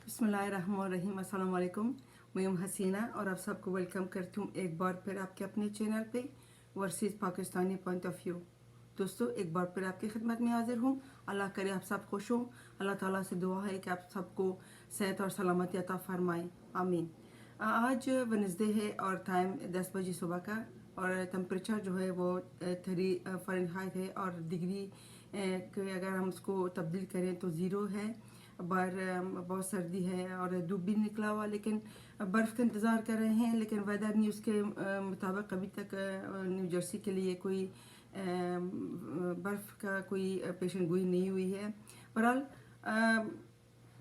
बिस्मिल्लाहिर्रहमानिर्रहीम, अस्सलाम वालेकुम। मैं हूं हसीना और आप सबको वेलकम करती हूं एक बार फिर आपके अपने चैनल पे versus Pakistani point of view. दोस्तों, एक बार फिर आपकी खिदमत में हाजिर हूं। अल्लाह करे आप सब खुश हों। अल्लाह ताला से दुआ है कि आप सबको सेहत और सलामती अता फरमाए, आमीन। आज वेडनेसडे है और टाइम 10 बजे सुबह का और टेम्परेचर जो है वो 3 फ़ारेनहाइट है और डिग्री के अगर हम उसको तब्दील करें तो ज़ीरो है। बाहर बहुत सर्दी है और धूप भी निकला हुआ, लेकिन बर्फ़ का इंतज़ार कर रहे हैं। लेकिन वेदर न्यूज़ के मुताबिक अभी तक न्यू जर्सी के लिए कोई बर्फ़ का कोई पेशन गोई नहीं हुई है। बहरहाल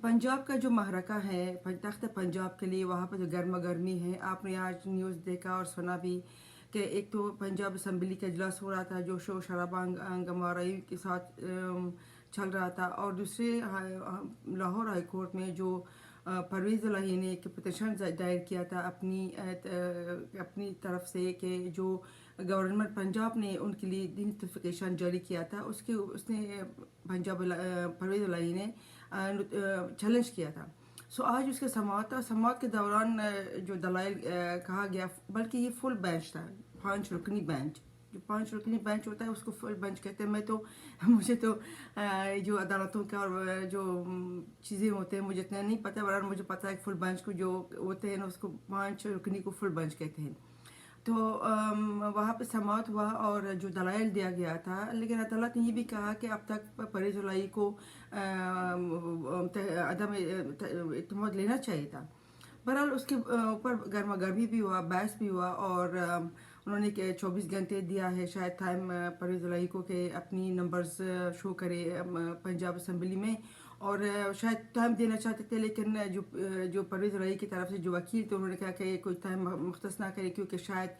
पंजाब का जो महरका है तख्त पंजाब के लिए, वहाँ पर जो गर्मा गर्मी है, आपने आज न्यूज़ देखा और सुना भी कि एक तो पंजाब असम्बली का इजलास हो रहा था जो शोर शराबा हंगामाराई के साथ चल रहा था, और दूसरे लाहौर हाई कोर्ट में जो परवेज़ इलाही ने एक पिटीशन दायर किया था अपनी तरफ से कि जो गवर्नमेंट पंजाब ने उनके लिए नोटिफिकेशन जारी किया था, उसने परवेज़ इलाही ने चैलेंज किया था। सो आज उसके समाअत के दौरान जो दलाइल कहा गया, बल्कि ये फुल बेंच था, 5 रुकनी बेंच। जो 5 रुकनी बेंच होता है उसको फुल बेंच कहते हैं। मुझे तो जो अदालतों का और जो चीज़ें होते हैं मुझे इतना नहीं पता, बराबर मुझे पता है कि फुल बेंच को जो होते हैं ना उसको 5 रुकनी को फुल बेंच कहते हैं। तो वहाँ पे समाअत हुआ और जो दलाइल दिया गया था, लेकिन अदालत ने ये भी कहा कि अब तक परवेज़ इलाही को अदम एतमाद लेना चाहिए था। बहरहाल उसके ऊपर गर्मा गर्मी भी हुआ, बहस भी हुआ और उन्होंने 24 घंटे दिया है शायद टाइम परवेज़ इलाही को कि अपनी नंबर्स शो करे पंजाब असम्बली में, और शायद टाइम देना चाहते थे। लेकिन जो परवेज़ इलाही की तरफ से जो वकील थे उन्होंने कहा कि कोई टाइम मुख्तस ना करे क्योंकि शायद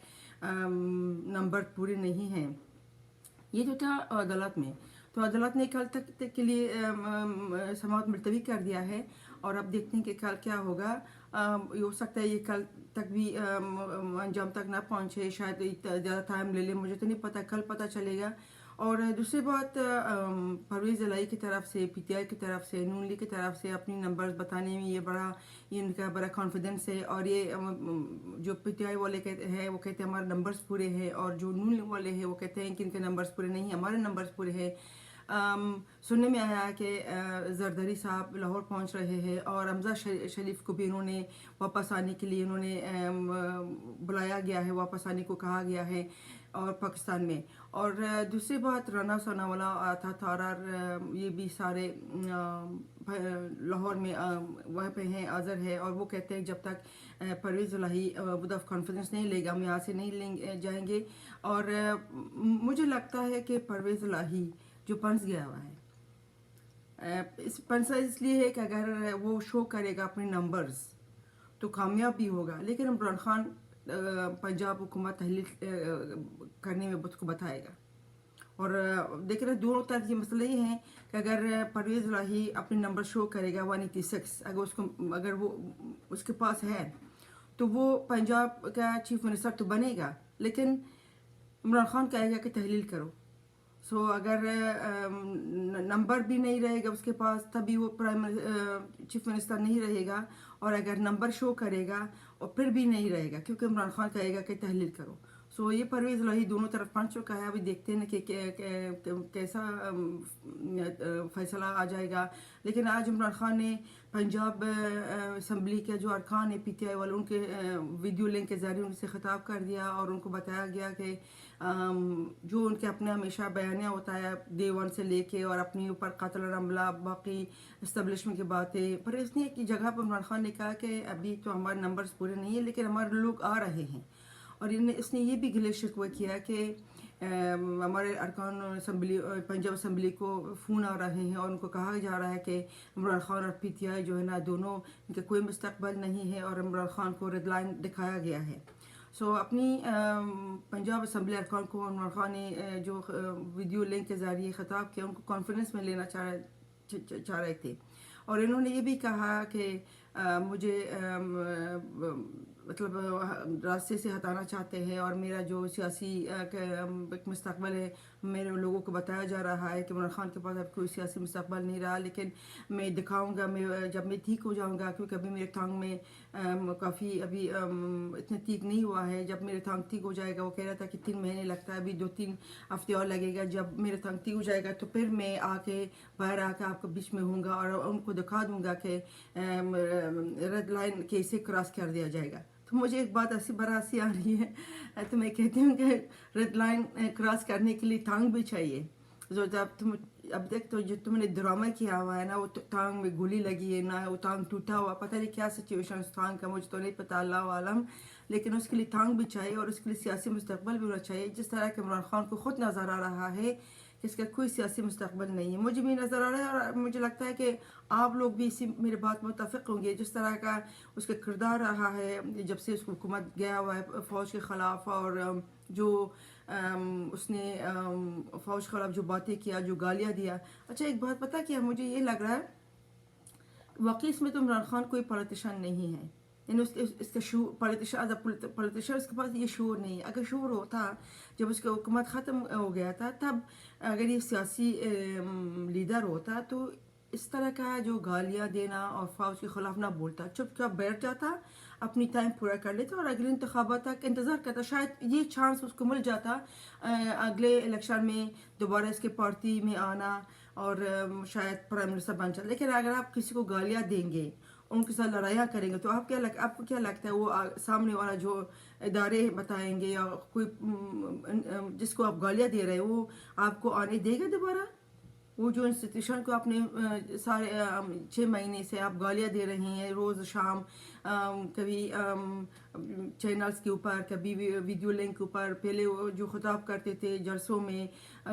नंबर पूरे नहीं हैं। ये जो था अदालत में, तो अदालत ने कल तक के लिए समाअत मुलतवी कर दिया है और अब देखते हैं कि कल क्या होगा। ये हो सकता है ये कल तक भी अंजाम तक ना पहुंचे, शायद ज़्यादा टाइम ले ले, मुझे तो नहीं पता, कल पता चलेगा। और दूसरी बात, परवेज़ इलाही की तरफ से, पीटीआई की तरफ से, नून लीग की तरफ से अपनी नंबर्स बताने में ये इनका बड़ा कॉन्फिडेंस है। और ये जो पीटीआई वाले कहते हैं वो कहते हैं हमारे नंबर्स पूरे हैं, और जो नून लीग वाले हैं वो कहते हैं कि इनके नंबर्स पूरे नहीं, हमारे नंबर्स पूरे हैं। सुनने में आया कि जरदारी साहब लाहौर पहुंच रहे हैं और हमजा शरीफ को भी इन्होंने वापस आने के लिए बुलाया गया है, वापस आने को कहा गया है और पाकिस्तान में। और दूसरी बात, राना सनावाला था तारार, ये भी सारे लाहौर में वहाँ पे हैं, आज़र है, और वो कहते हैं जब तक परवेज़ इलाही विद ऑफ कॉन्फिडेंस नहीं लेगा हम यहाँ से नहीं लेंगे जाएंगे। और मुझे लगता है कि परवेज़ इलाही जो पंस गया हुआ है, इस पंसा इसलिए है कि अगर वो शो करेगा अपने नंबर्स तो कामयाब भी होगा, लेकिन इमरान खान पंजाब हुकूमत तहलील करने में उसको बताएगा। और देख रहे दोनों तरफ ये मसला ये है कि अगर परवेज़ इलाही अपने नंबर शो करेगा 186, अगर वो उसके पास है तो वो पंजाब का चीफ मिनिस्टर तो बनेगा, लेकिन इमरान खान कहेगा कि तहलील करो। सो अगर नंबर भी नहीं रहेगा उसके पास तभी वो चीफ मिनिस्टर नहीं रहेगा, और अगर नंबर शो करेगा और फिर भी नहीं रहेगा क्योंकि इमरान खान कहेगा कि तहलील करो। सो ये परवेज़ इलाही दोनों तरफ पंच चुका है। अभी देखते हैं कि कैसा फैसला आ जाएगा। लेकिन आज इमरान खान ने पंजाब असम्बली के जो अरकान है पीटीआई वाले, उनके वीडियो लिंक के ज़रिए उनसे ख़िताब कर दिया और उनको बताया गया कि जो उनके अपने हमेशा बयानिया होता है डे 1 से लेके, और अपने ऊपर कत्ल हमला बाकी इस्टेब्लिशमेंट की बातें, पर इसने एक जगह पर इमरान खान ने कहा कि अभी तो हमारे नंबर्स पूरे नहीं है लेकिन हमारे लोग आ रहे हैं। और इसने ये भी गिले शिकवा किया कि हमारे अरकान असम्बली पंजाब असम्बली को फ़ोन आ रहे हैं और उनको कहा जा रहा है कि इमरान खान और पीटीआई जो है ना, दोनों इनके कोई मुस्तकबिल नहीं है और इमरान खान को रेड लाइन दिखाया गया है। सो अपनी पंजाब असम्बली अरकान को इमरान खान ने जो वीडियो लिंक के ज़रिए ख़िताब किया, उनको कॉन्फ्रेंस में लेना चाह रहे थे। और इन्होंने ये भी कहा कि مجھے مطلب راستے سے ہٹانا چاہتے ہیں، اور میرا جو سیاسی ایک مستقبل ہے، میرے لوگوں کو بتایا جا رہا ہے کہ عمران خان کے پاس اب کوئی سیاسی مستقبل نہیں رہا، لیکن میں دکھاؤں گا، میں جب میں ٹھیک ہو جاؤں گا، کیونکہ ابھی میرے ٹانگ میں کافی ابھی اتنا ٹھیک نہیں ہوا ہے. جب میرے ٹانگ ٹھیک ہو جائے گا، وہ کہہ رہا تھا کہ 3 مہینے لگتا ہے، ابھی 2-3 ہفتے اور لگے گا. جب میرا ٹانگ ٹھیک ہو جائے گا تو پھر میں باہر آ کے آپ کے بیچ میں ہوں گا اور ان کو دکھا دوں گا کہ ریڈ لائن کیسے کراس کر دیا جائے گا. تو مجھے ایک بات ایسی ہنسی آ رہی ہے، تو میں کہتی ہوں کہ ریڈ لائن کراس کرنے کے لیے ٹانگ بھی چاہیے. جب تم اب تک تو جو تم نے ڈرامہ کیا ہوا ہے نا، وہ ٹانگ میں گولی لگی ہے نا، وہ ٹانگ ٹوٹا ہوا، پتہ نہیں کیا سچویشن اس ٹانگ کا، مجھے تو نہیں پتہ، اللہ عالم. لیکن اس کے لیے ٹانگ بھی چاہیے اور اس کے لیے سیاسی مستقبل بھی ہونا چاہیے. جس طرح کہ عمران خان کو خود نظر آ رہا ہے کہ اس کا کوئی سیاسی مستقبل نہیں ہے، مجھے بھی نظر آ رہا ہے، اور مجھے لگتا ہے کہ آپ لوگ بھی اسی میرے بات متفق ہوں گے. جس طرح کا اس کا کردار رہا ہے جب سے اس کو حکومت گیا ہوا ہے فوج کے خلاف، اور جو اس نے فوج کے خلاف جو باتیں کیا، جو گالیاں دیا. اچھا ایک بات پتہ کیا مجھے یہ لگ رہا ہے، واقعی اس میں تو عمران خان کوئی پولیٹیشین نہیں ہے، یعنی اس کا شعور پولیٹیشین اس کے پاس یہ شعور نہیں ہے. اگر شعور ہوتا جب اس کی حکومت ختم ہو گیا تھا، تب اگر یہ سیاسی لیڈر ہوتا تو اس طرح کا جو گالیاں دینا اور فوج کے خلاف نہ بولتا، چپ چاپ بیٹھ جاتا، اپنی ٹائم پورا کر لیتا اور اگلے انتخابات تک انتظار کرتا. شاید یہ چانس اس کو مل جاتا اگلے الیکشن میں دوبارہ اس کے پارٹی میں آنا اور شاید پرائم منسٹر بن جاتا. لیکن اگر آپ کسی کو گالیاں دیں گے، ان کے ساتھ لڑائیاں کریں گے، تو آپ کو کیا لگتا ہے وہ سامنے والا جو ادارے بتائیں گے یا کوئی جس کو آپ گالیاں دے رہے ہیں، وہ آپ کو آنے دے گا دوبارہ؟ وہ جو انسٹیٹیوشن کو آپ نے سارے 6 مہینے سے آپ گالیاں دے رہے ہیں روز شام، کبھی چینلز کے اوپر، کبھی ویڈیو لنک کے اوپر، پہلے وہ جو خطاب کرتے تھے جلسوں میں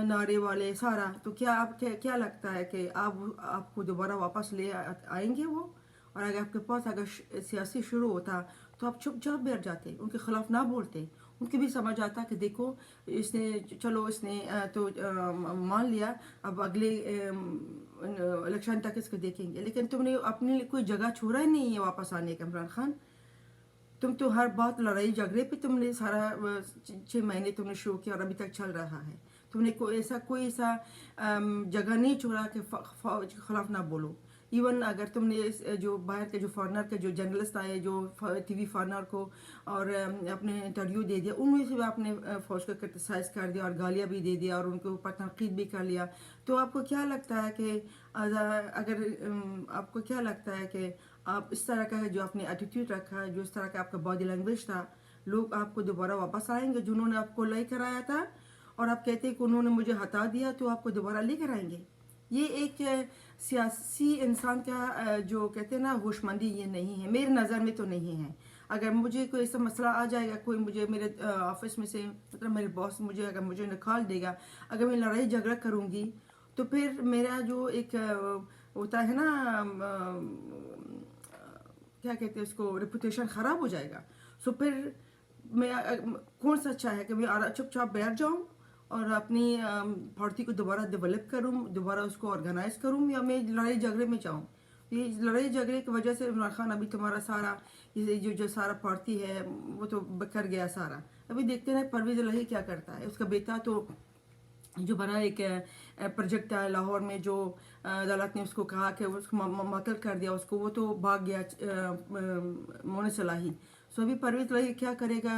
نعرے والے سارا، تو کیا لگتا ہے کہ آپ کو دوبارہ واپس لے آئیں گے وہ؟ اور اگر آپ کے پاس اگر سیاسی شروع ہوتا تو آپ چپ چاپ بیٹھ جاتے، ان کے خلاف نہ بولتے. ان کی بھی سمجھ آتا کہ دیکھو اس نے تو مان لیا، اب اگلے الیکشن تک اس کو دیکھیں گے. لیکن تم نے اپنے لیے کوئی جگہ چھوڑا ہی نہیں ہے واپس آنے کا عمران خان. تم تو ہر بات لڑائی جھگڑے پہ تم نے سارا 6 مہینے تم نے شروع کیا اور ابھی تک چل رہا ہے. تم نے کوئی ایسا جگہ نہیں چھوڑا کہ فوج کے خلاف نہ بولو. ایون اگر تم نے جو باہر کے جو فارنر کے جو جرنلسٹ آئے، جو ٹی وی فارنر کو اور اپنے انٹرویو دے دیا، ان میں سے بھی آپ نے فوج کو کرٹیسائز کر دیا اور گالیاں بھی دے دیا اور ان کے اوپر تنقید بھی کر لیا. تو آپ کو کیا لگتا ہے کہ اگر آپ کو کیا لگتا ہے کہ آپ اس طرح کا جو آپ نے ایٹیٹیوڈ رکھا ہے، جو اس طرح کا آپ کا باڈی لینگویج تھا، لوگ آپ کو دوبارہ واپس آئیں گے؟ جنہوں نے آپ کو لے کر آیا تھا اور آپ کہتے ہیں کہ انہوں نے مجھے ہٹا دیا، تو آپ کو دوبارہ لے کر آئیں گے؟ یہ ایک سیاسی انسان کا جو کہتے ہیں نا ہوش مندی، یہ نہیں ہے میرے نظر میں، تو نہیں ہے. اگر مجھے کوئی ایسا مسئلہ آ جائے گا، کوئی مجھے میرے آفس میں سے مطلب میرے باس اگر مجھے نکال دے گا، اگر میں لڑائی جھگڑا کروں گی، تو پھر میرا جو ایک ہوتا ہے نا کیا کہتے ہیں اس کو، ریپوٹیشن خراب ہو جائے گا. سو پھر میں کون سا اچھا ہے کہ میں چپ چاپ بیٹھ جاؤں اور اپنی پارٹی کو دوبارہ ڈیولپ کروں، دوبارہ اس کو آرگنائز کروں، یا میں لڑائی جھگڑے میں جاؤں؟ یہ لڑائی جھگڑے کی وجہ سے عمران خان ابھی تمہارا سارا جو سارا پارٹی ہے وہ تو بکھر گیا سارا. ابھی دیکھتے ہیں پرویز الہی کیا کرتا ہے. اس کا بیٹا تو جو بنا ایک پروجیکٹ ہے لاہور میں، جو عدالت نے اس کو کہا کہ اس کو معطل کر دیا اس کو، وہ تو بھاگ گیا مونس الہی. سو ابھی پرویز الہی کیا کرے گا؟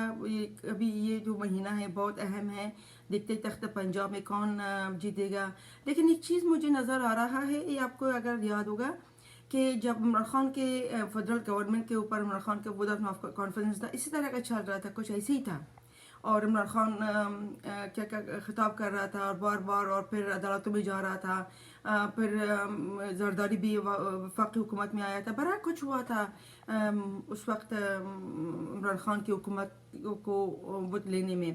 ابھی یہ جو مہینہ ہے بہت اہم ہے، دیکھتے تخت پنجاب میں کون جیتے گا. لیکن ایک چیز مجھے نظر آ رہا ہے، یہ آپ کو اگر یاد ہوگا کہ جب عمران خان کے فیڈرل گورنمنٹ کے اوپر عمران خان کا ووٹ آف کانفیڈنس تھا، اسی طرح کا چل رہا تھا، کچھ ایسے ہی تھا. اور عمران خان کیا خطاب کر رہا تھا اور بار بار، اور پھر عدالتوں میں جا رہا تھا، پھر زرداری بھی وفاقی حکومت میں آیا تھا، بڑا کچھ ہوا تھا اس وقت عمران خان کی حکومت کو ووٹ لینے میں.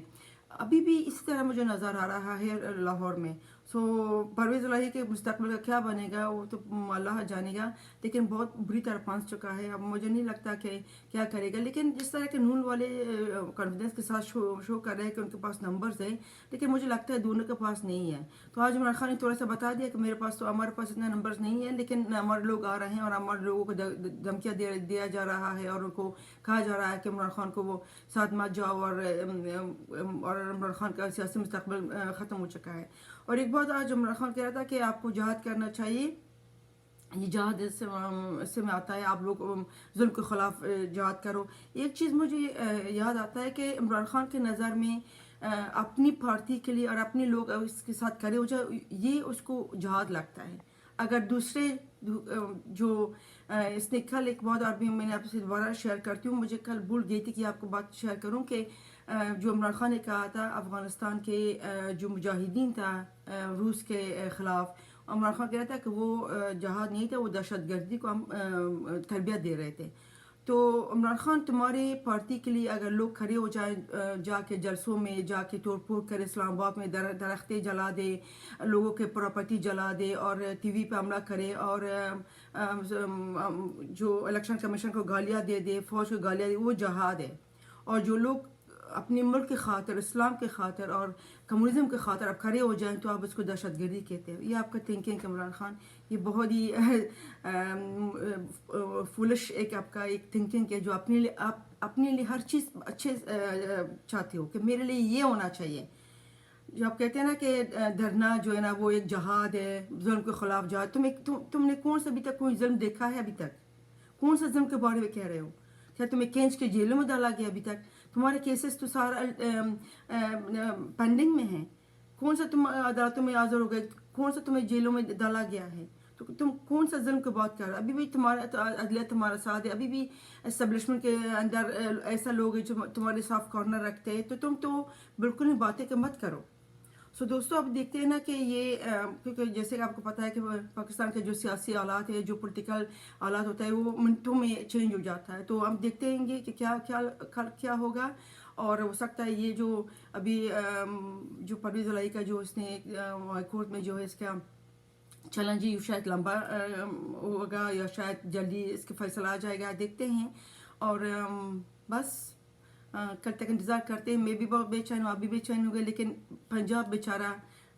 ابھی بھی اسی طرح مجھے نظر آ رہا ہے لاہور میں. सो परवेज़ इलाही के मुस्तकबिल का क्या बनेगा वो तो अल्लाह जानेगा, लेकिन बहुत बुरी तरह फंस चुका है। अब मुझे नहीं लगता कि क्या करेगा, लेकिन जिस तरह के नून वाले कॉन्फिडेंस के साथ शो कर रहे हैं कि उनके पास नंबर्स हैं, लेकिन मुझे लगता है दोनों के पास नहीं है। तो आज इमरान खान ने थोड़ा सा बता दिया कि मेरे पास तो हमारे पास इतना नंबर्स नहीं है, लेकिन हमारे लोग आ रहे हैं और हमारे लोगों को धमकियाँ दिया जा रहा है और उनको कहा जा रहा है कि इमरान खान को वो साथ मत जाओ, और इमरान खान का सियासी मुस्तकबिल ख़त्म हो चुका है। और एक बात आज इमरान खान कह रहा था कि आपको जहाद करना चाहिए, ये जहाद इससे में आता है आप लोग जुल्म के ख़िलाफ़ जहाद करो। एक चीज़ मुझे याद आता है कि इमरान खान के नज़र में अपनी पार्टी के लिए और अपने लोग इसके साथ खड़े हो जाए, ये उसको जहाद लगता है। अगर दूसरे जो इसने कल एक बहुत अभी मैंने आपसे दोबारा शेयर करती हूँ, मुझे कल भूल गई थी कि आपको बात शेयर करूँ कि जो इमरान खान ने कहा था अफ़गानिस्तान के जो मुजाहिदीन था रूस के ख़िलाफ़, इमरान खान कह रहा था कि वो जहाद नहीं था, वो दहशतगर्दी को हम तरबियत दे रहे थे। तो इमरान खान तुम्हारे पार्टी के लिए अगर लोग खड़े हो जाए, जाके जलसों में जाके तोड़ फोड़ करे, इस्लामाबाद में दरख्तें जला दे, लोगों के प्रॉपर्टी जला दे और टीवी पे हमला करे और जो इलेक्शन कमीशन को गालियाँ दे, फौज को गालियाँ दे, वो जहाद है। और जो लोग अपने मुल्क के खातिर, इस्लाम के खातिर और कम्युनिज्म के खातिर आप खड़े हो जाएं तो आप उसको दहशतगर्दी कहते हैं। ये आपका थिंकिंग इमरान खान, ये बहुत ही फुलिश एक आपका एक थिंकिंग है, जो अपने लिए आप अपने लिए हर चीज़ अच्छे चाहते हो कि मेरे लिए ये होना चाहिए। जो आप कहते हैं ना कि धरना जो है ना वो एक जहाद है, जुल्म के खिलाफ जहाद। तुमने कौन सा अभी तक कोई जुल्म देखा है? अभी तक कौन सा जुल्म के बारे में कह रहे हो? क्या तुम्हें खींच के जेलों में डाला गया? अभी तक तुम्हारे केसेस तो सारा पेंडिंग में हैं। कौन सा तुम अदालतों में हाजिर हो गए? कौन सा तुम्हें जेलों में डाला गया है? तो तुम कौन सा जुल्म की बात कर रहे हो? अभी भी तुम्हारा तो अदलिया तुम्हारा साथ है, अभी भी एस्टेब्लिशमेंट के अंदर ऐसा लोग हैं जो तुम्हारे साफ कॉर्नर रखते हैं। तो तुम तो बिल्कुल ही बातें के मत करो। सो दोस्तों, अब देखते हैं ना कि ये क्योंकि जैसे कि आपको पता है कि पाकिस्तान के जो सियासी हालात है, जो पॉलिटिकल हालात होता है, वो मिनटों में चेंज हो जाता है। तो हम देखते हैं कि क्या होगा। और हो सकता है ये जो अभी जो परवेज़ इलाही का जो इसने हाई कोर्ट में जो है इसका चलन जी शायद लंबा होगा या शायद जल्दी इसका फैसला आ जाएगा, देखते हैं। और बस कल तक इंतज़ार करते हैं। मैं भी बहुत बेचैन हूँ, आप भी बेचैन हो गए, लेकिन पंजाब बेचारा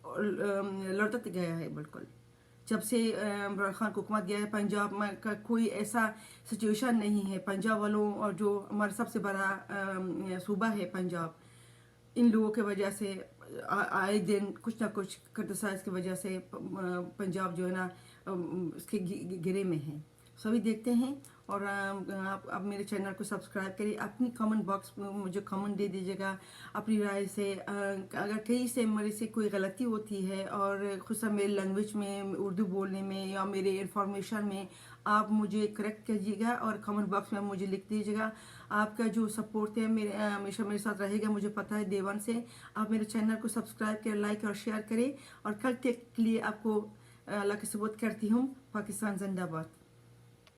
लड़त गया है बिल्कुल। जब से इमरान खान को हुकूमत गया है, पंजाब में का कोई ऐसा सिचुएशन नहीं है। पंजाब वालों और जो हमारा सबसे बड़ा सूबा है पंजाब, इन लोगों के वजह से आए दिन कुछ ना कुछ क्रिटिसाइज की वजह से पंजाब जो है ना उसके गिरे में है। सभी देखते हैं। और आप मेरे चैनल को सब्सक्राइब करिए, अपनी कमेंट बॉक्स में मुझे कमेंट दे दीजिएगा अपनी राय से। अगर कहीं से मेरे से कोई गलती होती है और खुद से मेरे लैंग्वेज में, उर्दू बोलने में या मेरे इन्फॉर्मेशन में, आप मुझे करेक्ट कीजिएगा और कमेंट बॉक्स में मुझे लिख दीजिएगा। आपका जो सपोर्ट है मेरे हमेशा मेरे साथ रहेगा, मुझे पता है देवन से। आप मेरे चैनल को सब्सक्राइब करें, लाइक और शेयर करें। और कल तक के लिए आपको अल्लाह के सुबूत करती हूँ। पाकिस्तान जिंदाबाद।